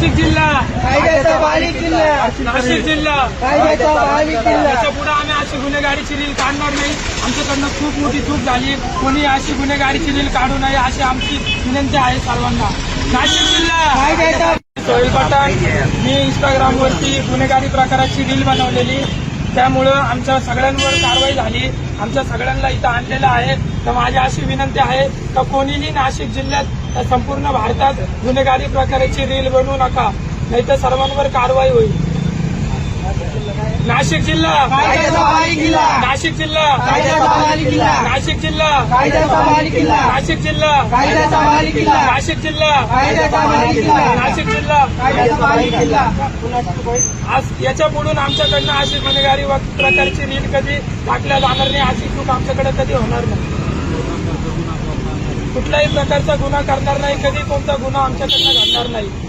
नाशिक जिल्हा कायद्याचा बारीक किल्ला, नाशिक जिल्हा कायद्याचा बारीक किल्ला. याच्या पुढे आम्ही अशी गुन्हेगारीची रील काढणार नाही. आमच्याकडनं खूप मोठी चूक झाली. कोणी अशी गुन्हेगारीची रील काढू नये अशी आमची विनंती आहे सर्वांना. नाशिक जिल्हा कायद्याचा सोहेल पठाण. मी इंस्टाग्रामवरती गुन्हेगारी प्रकाराची रील बनवलेली, त्यामुळं आमच्या सगळ्यांवर कारवाई झाली. आमच्या सगळ्यांना इथं आणलेलं आहे. तर माझी अशी विनंती आहे का कोणीही नाशिक जिल्ह्यात संपूर्ण भारतात गुन्हेगारी प्रकाराची रील बनवू नका, नाहीतर सर्वांवर कारवाई होईल. नाशिक जिल्हा कायद्याचा बारीक किल्ला, नाशिक जिल्हा कायद्याचा बारीक किल्ला, नाशिक जिल्हा कायद्याचा बारीक किल्ला, नाशिक जिल्हा कायद्याचा बारीक किल्ला, नाशिक जिल्हा कायद्याचा बारीक किल्ला, नाशिक जिल्हा. कायद्याचा बारीक किल्ला. आज याच्या पुढून आमच्याकडनं अशी गुन्हेगारी प्रकारची रील कधी टाकल्या जाणार नाही. अशी चूक आमच्याकडे कधी होणार नाही. कुठल्याही प्रकारचा गुन्हा करणार नाही, कधी कोणता गुन्हा आमच्याकडनं घडणार नाही.